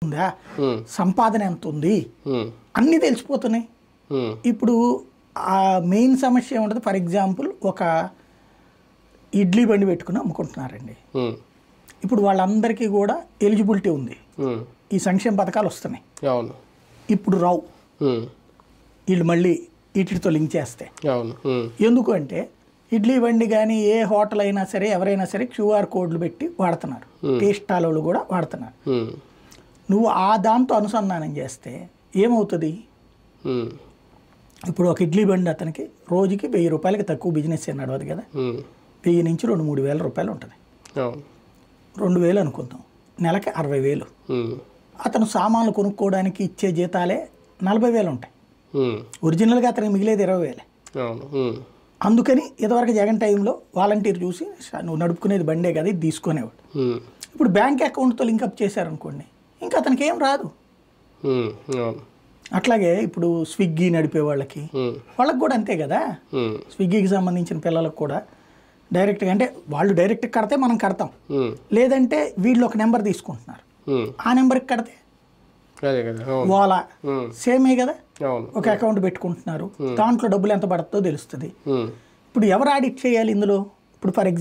ఉందా, సంపాదన ఎంత ఉంది, అన్నీ తెలిసిపోతున్నాయి. ఇప్పుడు ఆ మెయిన్ సమస్య ఏముంటుంది, ఫర్ ఎగ్జాంపుల్ ఒక ఇడ్లీ బండి పెట్టుకుని అమ్ముకుంటున్నారండి. ఇప్పుడు వాళ్ళందరికీ కూడా ఎలిజిబిలిటీ ఉంది, ఈ సంక్షేమ పథకాలు వస్తున్నాయి. ఇప్పుడు రావు, వీళ్ళు మళ్ళీ వీటితో లింక్ చేస్తే. ఎందుకు అంటే ఇడ్లీ బండి కానీ ఏ హోటల్ అయినా సరే ఎవరైనా సరే క్యూఆర్ కోడ్లు పెట్టి వాడుతున్నారు, టీ స్టాల్ కూడా వాడుతున్నారు. నువ్వు ఆ దాంతో అనుసంధానం చేస్తే ఏమవుతుంది, ఇప్పుడు ఒక ఇడ్లీ బండి అతనికి రోజుకి 1000 రూపాయలకి తక్కువ బిజినెస్ నడవదు కదా, 1000 నుంచి 2-3 వేల రూపాయలు ఉంటుంది. 2000 అనుకుందాం, నెలకి 60,000. అతను సామాన్లు కొనుక్కోవడానికి ఇచ్చే జీతాలే 40,000 ఉంటాయి. ఒరిజినల్గా అతనికి మిగిలేదు 20,000. అందుకని ఇదివరకు జగన్ టైంలో వాలంటీర్ చూసి నువ్వు నడుపుకునేది బండే కదా ఇది తీసుకునేవాడు. ఇప్పుడు బ్యాంక్ అకౌంట్తో లింకప్ చేశారనుకోండి, ఇంకా అతనికి ఏం రాదు. అట్లాగే ఇప్పుడు స్విగ్గీ నడిపే వాళ్ళకి కూడా అంతే కదా, స్విగ్గీకి సంబంధించిన పిల్లలకు కూడా డైరెక్ట్గా అంటే వాళ్ళు డైరెక్ట్గా కడితే మనం కడతాం, లేదంటే వీళ్ళు ఒక నెంబర్ తీసుకుంటున్నారు, ఆ నెంబర్కి కడితే ఓలా సేమే కదా, ఒక అకౌంట్ పెట్టుకుంటున్నారు, దాంట్లో డబ్బులు ఎంత పడుతుందో తెలుస్తుంది. ఇప్పుడు ఎవరు ఆడిట్ చేయాలి ఇందులో? ఇప్పుడు ఫర్ ఎగ్జాంపుల్